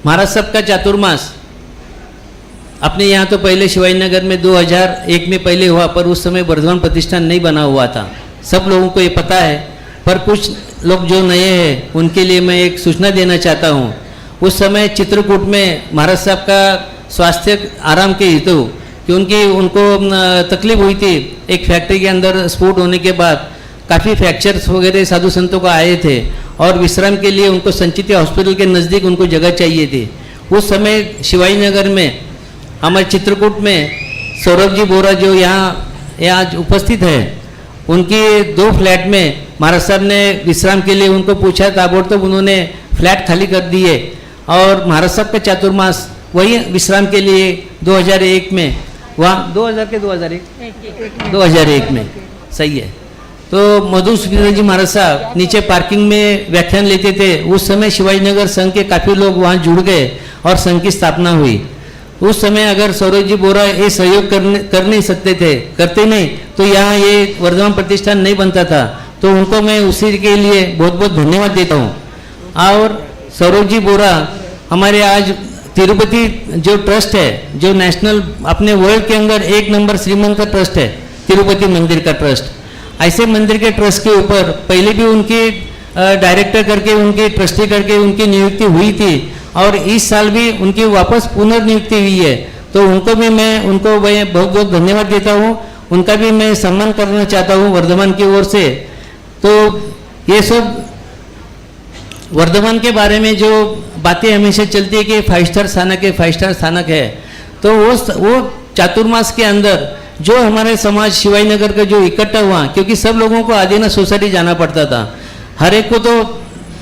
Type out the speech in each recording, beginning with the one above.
महाराज साहब का चातुर्मास अपने यहाँ तो पहले शिवाजीनगर में 2001 में पहले हुआ, पर उस समय वर्धमान प्रतिष्ठान नहीं बना हुआ था, सब लोगों को ये पता है। पर कुछ लोग जो नए हैं उनके लिए मैं एक सूचना देना चाहता हूँ। उस समय चित्रकूट में महाराज साहब का स्वास्थ्य आराम के हेतु क्योंकि उनको तकलीफ हुई थी, एक फैक्ट्री के अंदर स्फोट होने के बाद काफ़ी फ्रैक्चर्स वगैरह साधु संतों को आए थे और विश्राम के लिए उनको संचित हॉस्पिटल के नज़दीक उनको जगह चाहिए थी। उस समय शिवाजीनगर में हमारे चित्रकूट में सौरभ जी बोरा जो यहाँ आज उपस्थित है, उनके 2 फ्लैट में महाराज साहब ने विश्राम के लिए उनको पूछा, ताबड़तोब उन्होंने फ्लैट खाली कर दिए और महाराज साहब का चातुर्मास वही विश्राम के लिए 2001 में वहाँ 2001 में सही है। तो मधुसूदन जी महाराज साहब नीचे पार्किंग में व्याख्यान लेते थे। उस समय शिवाजीनगर संघ के काफ़ी लोग वहाँ जुड़ गए और संघ की स्थापना हुई। उस समय अगर सौरभ जी बोरा ये सहयोग कर नहीं सकते थे, करते नहीं तो यहाँ ये वर्धमान प्रतिष्ठान नहीं बनता था। तो उनको मैं उसी के लिए बहुत बहुत धन्यवाद देता हूँ। और सौरभ जी बोरा हमारे आज तिरुपति जो ट्रस्ट है, जो नेशनल अपने वर्ल्ड के अंदर 1 नंबर श्रीमंत का ट्रस्ट है, तिरुपति मंदिर का ट्रस्ट। ऐसे मंदिर के ट्रस्ट के ऊपर पहले भी उनके डायरेक्टर करके, उनके ट्रस्टी करके उनकी नियुक्ति हुई थी और इस साल भी उनकी वापस पुनर्नियुक्ति हुई है। तो उनको भी मैं बहुत बहुत धन्यवाद देता हूँ। उनका भी मैं सम्मान करना चाहता हूँ वर्धमान की ओर से। तो ये सब वर्धमान के बारे में जो बातें हमेशा चलती है कि 5 स्टार स्थानक है, 5 स्टार स्थानक है, तो वो चातुर्मास के अंदर जो हमारे समाज शिवाजीनगर का जो इकट्ठा हुआ, क्योंकि सब लोगों को आदिनाथ सोसाइटी जाना पड़ता था। हर एक को तो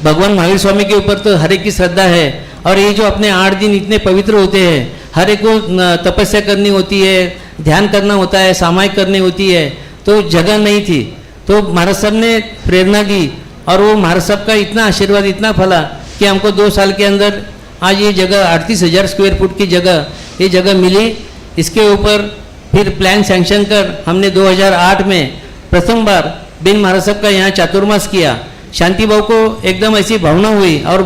भगवान महावीर स्वामी के ऊपर तो हर एक की श्रद्धा है और ये जो अपने 8 दिन इतने पवित्र होते हैं, हर एक को तपस्या करनी होती है, ध्यान करना होता है, सामायिक करनी होती है, तो जगह नहीं थी। तो महाराज साहब ने प्रेरणा दी और वो महाराज साहब का इतना आशीर्वाद इतना फला कि हमको 2 साल के अंदर आज ये जगह 38,000 स्क्वायर फुट की ये जगह मिली। इसके ऊपर फिर प्लान सैंक्शन कर हमने 2008 में प्रथम बार बिन महाराज साहब का यहाँ चातुर्मास किया। शांति भाव को एकदम ऐसी भावना हुई और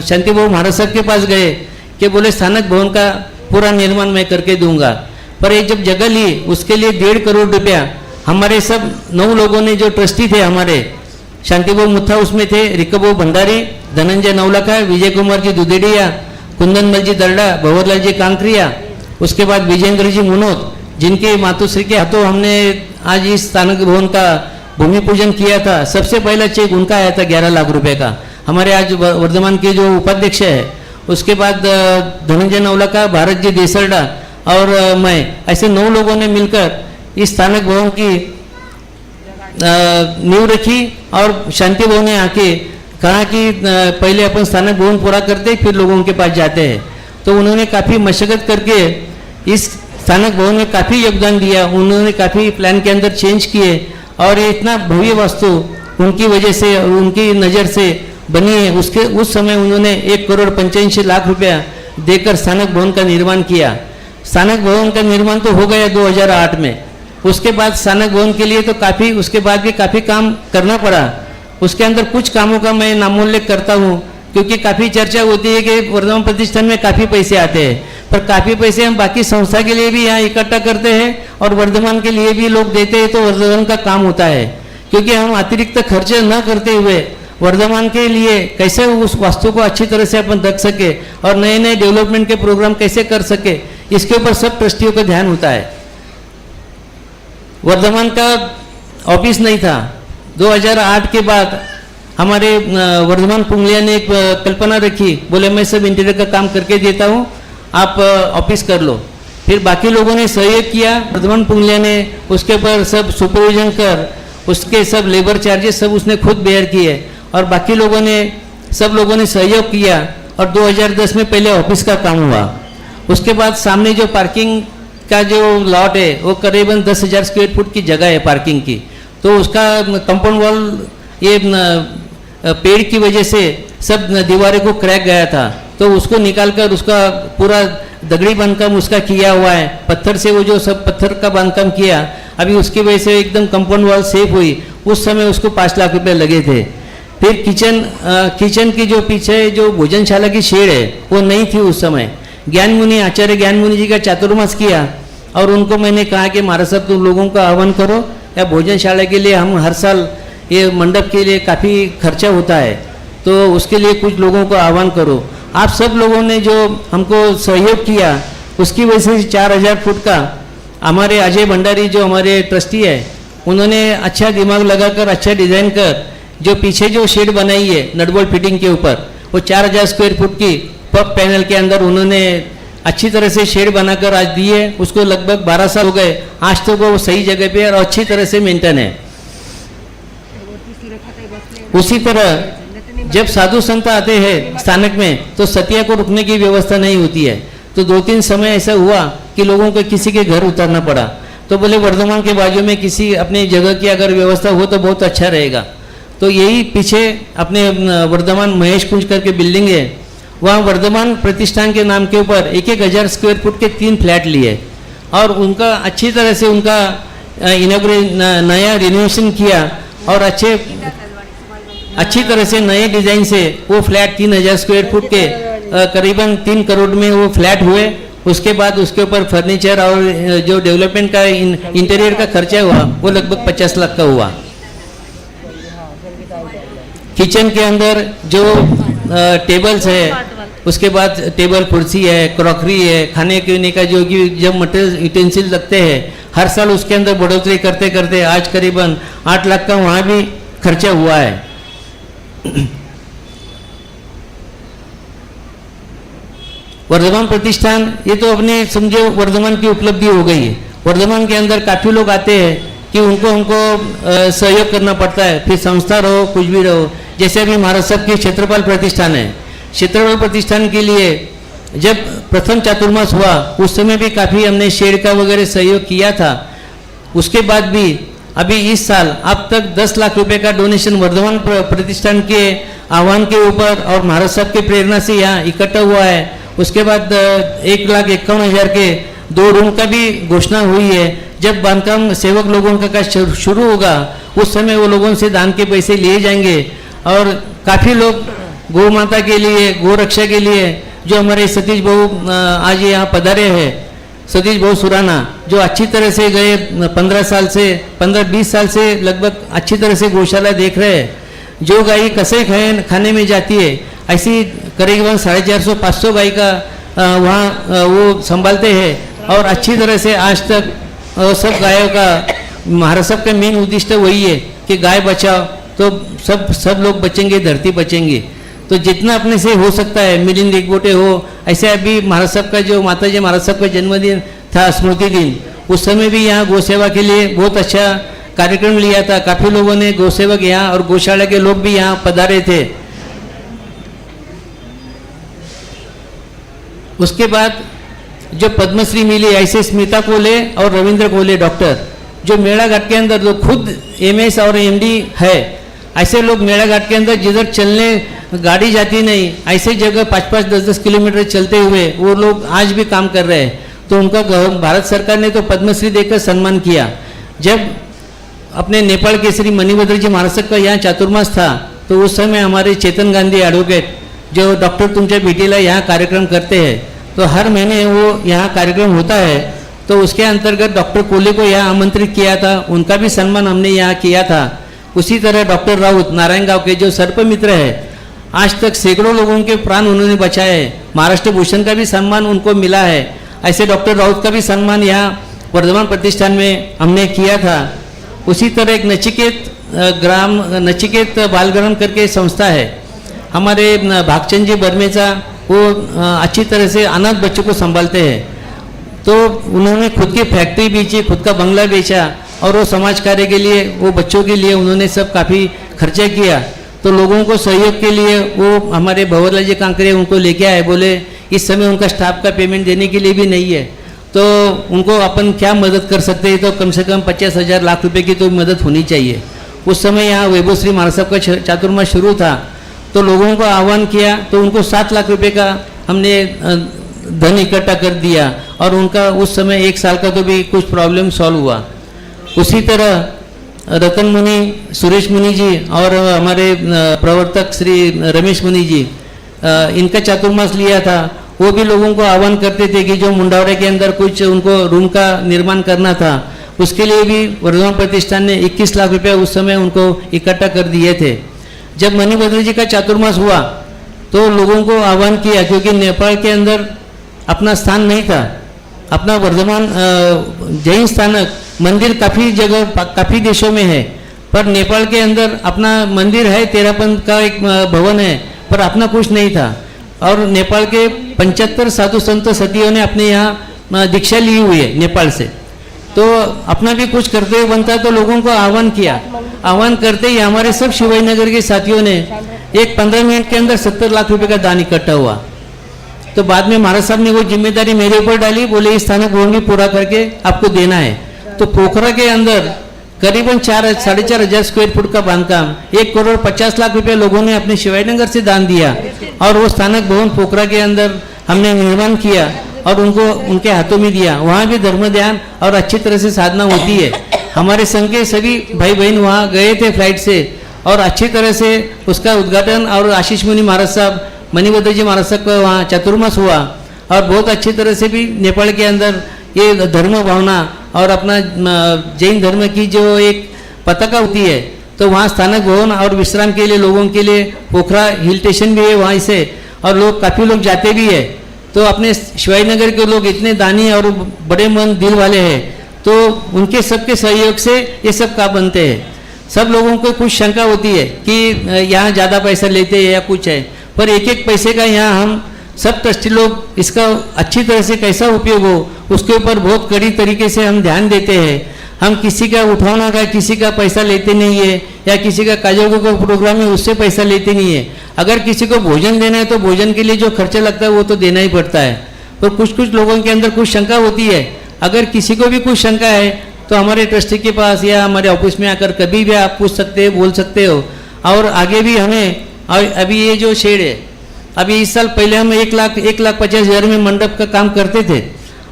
शांति भाव महाराज साहब के पास गए कि बोले स्थानक भवन का पूरा निर्माण मैं करके दूंगा। पर ये जब जगह ली उसके लिए 1.5 करोड़ रुपया हमारे सब 9 लोगों ने, जो ट्रस्टी थे हमारे, शांति भाव मुथा उसमें थे, रिकबो भंडारी, धनंजय नवलखा, विजय कुमार जी दुदेड़िया, कुंदनमल जी दरडा, भंवरलाल जी कांकरिया, उसके बाद विजेंद्र जी मुनोद, जिनके मातुश्री के हाथों हमने आज इस स्थानक भवन का भूमि पूजन किया था। सबसे पहला चेक उनका आया था 11 लाख रुपए का, हमारे आज वर्धमान के जो उपाध्यक्ष है। उसके बाद धनंजय नवलखा, भारत जी देसरडा और मैं, ऐसे 9 लोगों ने मिलकर इस स्थानक भवन की नींव रखी और शांति भवन ने आके कहा कि पहले अपन स्थानक भवन पूरा करते फिर लोगों के पास जाते हैं। तो उन्होंने काफ़ी मशक्क़त करके इस स्थानक भवन में काफ़ी योगदान दिया। उन्होंने काफ़ी प्लान के अंदर चेंज किए और ये इतना भव्य वास्तु उनकी वजह से, उनकी नज़र से बनी है। उस समय उन्होंने 1 करोड़ 85 लाख रुपया देकर स्थानक भवन का निर्माण किया। स्थानक भवन का निर्माण तो हो गया 2008 में। उसके बाद स्थानक भवन के लिए तो उसके बाद भी काफ़ी काम करना पड़ा। उसके अंदर कुछ कामों का मैं नामोल्लेख करता हूँ क्योंकि काफ़ी चर्चा होती है कि वर्धमान प्रतिष्ठान में काफ़ी पैसे आते हैं, पर काफ़ी पैसे हम बाकी संस्था के लिए भी यहाँ इकट्ठा करते हैं और वर्धमान के लिए भी लोग देते हैं, तो वर्धमान का काम होता है। क्योंकि हम अतिरिक्त खर्च न करते हुए वर्धमान के लिए कैसे उस वास्तु को अच्छी तरह से अपन रख सके और नए नए डेवलपमेंट के प्रोग्राम कैसे कर सके, इसके ऊपर सब ट्रस्टियों का ध्यान होता है। वर्धमान का ऑफिस नहीं था। 2008 के बाद हमारे वर्धमान पुंगलिया ने एक कल्पना रखी, बोले मैं सब इंटीरियर का काम करके देता हूँ, आप ऑफिस कर लो। फिर बाकी लोगों ने सहयोग किया। वर्धमान पुंगलिया ने उसके ऊपर सब सुपरविजन कर, उसके सब लेबर चार्जेस सब उसने खुद बेयर किए और बाकी लोगों ने, सब लोगों ने सहयोग किया और 2010 में पहले ऑफिस का काम हुआ। उसके बाद सामने जो पार्किंग का जो लॉट है वो करीबन 10,000 स्क्वायर फुट की जगह है पार्किंग की। तो उसका कंपाउंड वॉल ये पेड़ की वजह से सब दीवारें को क्रैक गया था, तो उसको निकालकर उसका पूरा दगड़ी बांधकाम उसका किया हुआ है। पत्थर से वो जो सब पत्थर का बांधकाम किया, अभी उसकी वजह से एकदम कंपाउंड वॉल सेफ हुई। उस समय उसको 5 लाख रुपए लगे थे। फिर किचन की जो पीछे जो भोजनशाला की शेड है वो नहीं थी उस समय। ज्ञान मुनि आचार्य ज्ञान मुनि जी का चातुर्मास किया और उनको मैंने कहा कि महाराज साहब तुम लोगों का आह्वान करो, या भोजनशाला के लिए हम हर साल ये मंडप के लिए काफ़ी खर्चा होता है तो उसके लिए कुछ लोगों को आह्वान करो। आप सब लोगों ने जो हमको सहयोग किया उसकी वजह से 4000 फुट का हमारे अजय भंडारी जो हमारे ट्रस्टी है उन्होंने अच्छा दिमाग लगाकर अच्छा डिज़ाइन कर जो पीछे जो शेड बनाई है नटबोल्ट फिटिंग के ऊपर वो 4000 स्क्वायर फुट की पब पैनल के अंदर उन्होंने अच्छी तरह से शेड बनाकर आज दी है। उसको लगभग 12 साल हो गए, आज तक वो सही जगह पे और अच्छी तरह से मेंटेन है। उसी तरह जब साधु संत आते हैं स्थानक में तो सतिया को रुकने की व्यवस्था नहीं होती है, तो 2-3 समय ऐसा हुआ कि लोगों को किसी के घर उतरना पड़ा, तो बोले वर्धमान के बाजू में किसी अपनी जगह की अगर व्यवस्था हो तो बहुत अच्छा रहेगा। तो यही पीछे अपने वर्धमान महेश कुंज करके बिल्डिंग है, वहाँ वर्धमान प्रतिष्ठान के नाम के ऊपर 1,000 स्क्वायर फुट के 3 फ्लैट लिए और उनका अच्छी तरह से उनका नया रिनोवेशन किया और अच्छी तरह से नए डिज़ाइन से वो फ्लैट 3000 स्क्वायर फुट के करीबन 3 करोड़ में वो फ्लैट हुए। उसके बाद उसके ऊपर फर्नीचर और जो डेवलपमेंट का इंटीरियर का खर्चा हुआ वो लगभग 50 लाख का हुआ। किचन के अंदर जो टेबल्स है, उसके बाद टेबल कुर्सी है, क्रॉकरी है, खाने पीने का जो कि जब मटेरियल यूटेंसिल लगते हैं हर साल उसके अंदर बढ़ोतरी करते करते आज करीबन 8 लाख का वहाँ भी खर्चा हुआ है। वर्धमान प्रतिष्ठान ये तो अपने समझो वर्धमान की उपलब्धि हो गई है। वर्धमान के अंदर काफ़ी लोग आते हैं कि उनको सहयोग करना पड़ता है, फिर संस्था रहो कुछ भी रहो। जैसे अभी महाराज साहब के क्षेत्रपाल प्रतिष्ठान है, क्षेत्रपाल प्रतिष्ठान के लिए जब प्रथम चातुर्मास हुआ उस समय भी काफ़ी हमने शेड का वगैरह सहयोग किया था। उसके बाद भी अभी इस साल अब तक 10 लाख रुपए का डोनेशन वर्धमान प्रतिष्ठान के आह्वान के ऊपर और महाराज साहब के प्रेरणा से यहाँ इकट्ठा हुआ है। उसके बाद 1,51,000 के 2 रूम का भी घोषणा हुई है। जब बांधकाम सेवक लोगों का शुरू होगा उस समय वो लोगों से दान के पैसे लिए जाएंगे और काफ़ी लोग गौ माता के लिए, गौ रक्षा के लिए जो हमारे सतीश भाऊ आज यहाँ पधारे हैं, सतीश भाऊ सुराना जो अच्छी तरह से गए 15-20 साल से लगभग अच्छी तरह से गौशाला देख रहे हैं। जो गाय कसे खाने में जाती है ऐसी करीबन 450-500 गाय का वहाँ वो संभालते हैं और अच्छी तरह से आज तक सब गायों का महाराज साहब का मेन उद्देश्य वही है कि गाय बचाओ तो सब लोग बचेंगे, धरती बचेंगे। तो जितना अपने से हो सकता है मिलिंद एकबोटे हो, ऐसे अभी महाराज साहब का जो माता जी महाराज साहब का जन्मदिन था स्मृति दिन, उस समय भी यहाँ गौ सेवा के लिए बहुत अच्छा कार्यक्रम लिया था। काफ़ी लोगों ने गौ सेवक यहाँ और गौशाला के लोग भी यहाँ पधारे थे। उसके बाद जो पद्मश्री मिली ऐसे स्मिता कोले और रविंद्र कोले डॉक्टर जो मेला घाट के अंदर जो खुद MS और MD है, ऐसे लोग मेला घाट के अंदर जिधर चलने गाड़ी जाती नहीं ऐसे जगह 5-5, 10-10 किलोमीटर चलते हुए वो लोग आज भी काम कर रहे हैं। तो उनका भारत सरकार ने तो पद्मश्री देकर सम्मान किया। जब अपने नेपाल केसरी मणिभद्र जी महाराज का यहाँ चातुर्मास था तो उस समय हमारे चेतन गांधी एडवोकेट जो डॉक्टर तुमच्या भेटीला यहाँ कार्यक्रम करते हैं, तो हर महीने वो यहाँ कार्यक्रम होता है। तो उसके अंतर्गत डॉक्टर कोले को यहाँ आमंत्रित किया था, उनका भी सम्मान हमने यहाँ किया था। उसी तरह डॉक्टर राउत नारायण गांव के जो सर्प मित्र है, आज तक सैकड़ों लोगों के प्राण उन्होंने बचाए हैं, महाराष्ट्र भूषण का भी सम्मान उनको मिला है। ऐसे डॉक्टर राउत का भी सम्मान यहाँ वर्धमान प्रतिष्ठान में हमने किया था। उसी तरह एक नचिकेत बालग्राम करके संस्था है हमारे भागचंद जी बर्मेचा, वो अच्छी तरह से अनाथ बच्चों को संभालते हैं। तो उन्होंने खुद की फैक्ट्री बेची, खुद का बंगला बेचा और वो समाज कार्य के लिए वो बच्चों के लिए उन्होंने सब काफ़ी खर्चा किया। तो लोगों को सहयोग के लिए वो हमारे भंवरलाल जी कांकरे उनको लेके आए, बोले इस समय उनका स्टाफ का पेमेंट देने के लिए भी नहीं है तो उनको अपन क्या मदद कर सकते हैं, तो कम से कम 50,000 लाख रुपए की तो मदद होनी चाहिए। उस समय यहाँ वैभव श्री महाराज साहब का चातुर्मास शुरू था तो लोगों को आह्वान किया तो उनको 7 लाख रुपए का हमने धन इकट्ठा कर दिया और उनका उस समय 1 साल का तो भी कुछ प्रॉब्लम सॉल्व हुआ। उसी तरह रतन मुनि, सुरेश मुनि जी और हमारे प्रवर्तक श्री रमेश मुनि जी, इनका चातुर्मास लिया था। वो भी लोगों को आह्वान करते थे कि जो मुंडावड़े के अंदर कुछ उनको रूम का निर्माण करना था, उसके लिए भी वर्धमान प्रतिष्ठान ने 21 लाख रुपए उस समय उनको इकट्ठा कर दिए थे। जब मणिभद्र जी का चातुर्मास हुआ तो लोगों को आह्वान किया, क्योंकि नेपाल के अंदर अपना स्थान नहीं था, अपना वर्धमान जैन स्थानक मंदिर काफ़ी जगह काफ़ी देशों में है, पर नेपाल के अंदर अपना मंदिर है, तेरापंथ का एक भवन है, पर अपना कुछ नहीं था। और नेपाल के 75 साधु संत सतियों ने अपने यहाँ दीक्षा ली हुई है नेपाल से, तो अपना भी कुछ करते हुए बनता, तो लोगों को आह्वान किया। आह्वान करते ही हमारे सब शिवाजी नगर के साथियों ने एक 15 मिनट के अंदर 70 लाख रुपए का दान इकट्ठा हुआ। तो बाद में महाराज साहब ने वो जिम्मेदारी मेरे ऊपर डाली, बोले इस स्थानक भवन भी पूरा करके आपको देना है। तो पोखरा के अंदर करीबन 4-4.5 हजार स्क्वायर फुट का बांधकाम 1,50,00,000 रुपए लोगों ने अपने शिवाजी नगर से दान दिया, और वो स्थानक भवन पोखरा के अंदर हमने निर्माण किया और उनको उनके हाथों में दिया। वहाँ भी धर्म ध्यान और अच्छी तरह से साधना होती है। हमारे संघ के सभी भाई बहन वहाँ गए थे फ्लाइट से, और अच्छी तरह से उसका उद्घाटन, और आशीष मुनि महाराज साहब, मणिभद्र जी महाराज साहब का वहाँ चातुर्मास हुआ, और बहुत अच्छी तरह से भी नेपाल के अंदर ये धर्म भावना और अपना जैन धर्म की जो एक पताका होती है, तो वहाँ स्थानक भवन और विश्राम के लिए लोगों के लिए पोखरा हिल स्टेशन भी है वहाँ से, और लोग काफ़ी लोग जाते भी है। तो अपने शिवाजी नगर के लोग इतने दानी और बड़े मन दिल वाले हैं, तो उनके सबके सहयोग से ये सब काम बनते हैं। सब लोगों को कुछ शंका होती है कि यहाँ ज़्यादा पैसा लेते हैं या कुछ है, पर एक एक पैसे का यहाँ हम सब ट्रस्टी लोग इसका अच्छी तरह से कैसा उपयोग हो उसके ऊपर बहुत कड़ी तरीके से हम ध्यान देते हैं। हम किसी का उठाना का किसी का पैसा लेते नहीं है, या किसी का काजोगो का प्रोग्राम है उससे पैसा लेते नहीं है। अगर किसी को भोजन देना है तो भोजन के लिए जो खर्चा लगता है वो तो देना ही पड़ता है। तो कुछ लोगों के अंदर कुछ शंका होती है, अगर किसी को भी कुछ शंका है तो हमारे ट्रस्टी के पास या हमारे ऑफिस में आकर कभी भी आप पूछ सकते हो, बोल सकते हो। और आगे भी हमें, अभी ये जो शेड है, अभी इस साल पहले हम 1,50,000 में मंडप का काम करते थे।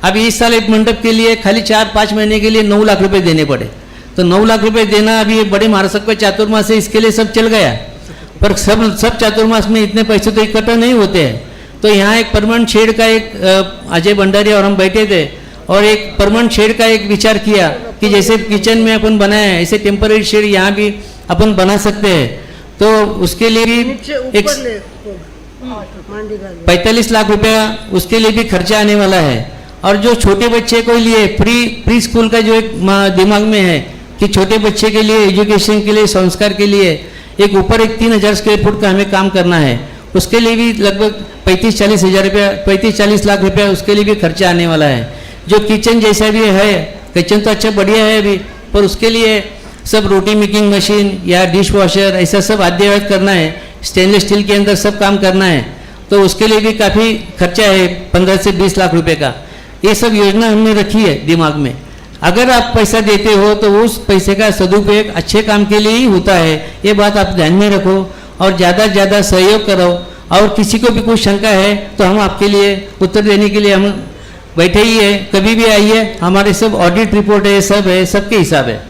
अभी इस साल एक मंडप के लिए खाली 4-5 महीने के लिए 9 लाख रुपए देने पड़े। तो 9 लाख रुपए देना, अभी ये बड़े महाराज का चातुर्मास है, इसके लिए सब चल गया, पर सब चातुर्मास में इतने पैसे तो इकट्ठा नहीं होते हैं। तो यहाँ एक परमानेंट शेड का एक अजय भंडारी और हम बैठे थे, और एक परमानेंट शेड का एक विचार किया कि जैसे किचन में अपन बनाए हैं ऐसे टेम्पररी शेड यहाँ भी अपन बना सकते हैं। तो उसके लिए भी एक 45 लाख रुपया उसके लिए भी खर्चा आने वाला है। और जो छोटे बच्चे को लिए प्री स्कूल का जो एक दिमाग में है कि छोटे बच्चे के लिए एजुकेशन के लिए, संस्कार के लिए एक ऊपर एक 3,000 स्क्वायर फुट का हमें काम करना है, उसके लिए भी लगभग 35-40 लाख रुपया उसके लिए भी खर्चा आने वाला है। जो किचन जैसा भी है, किचन तो अच्छा बढ़िया है अभी, पर उसके लिए सब रोटी मेकिंग मशीन या डिश वॉशर ऐसा सब अद्ययावत करना है, स्टेनलेस स्टील के अंदर सब काम करना है, तो उसके लिए भी काफ़ी खर्चा है 15 से 20 लाख रुपए का। ये सब योजना हमने रखी है दिमाग में। अगर आप पैसा देते हो तो उस पैसे का सदुपयोग अच्छे काम के लिए ही होता है, ये बात आप ध्यान में रखो और ज़्यादा से ज़्यादा सहयोग करो। और किसी को भी कुछ शंका है तो हम आपके लिए उत्तर देने के लिए हम बैठे ही है, कभी भी आइए, हमारे सब ऑडिट रिपोर्ट है, सब है, सबके हिसाब है।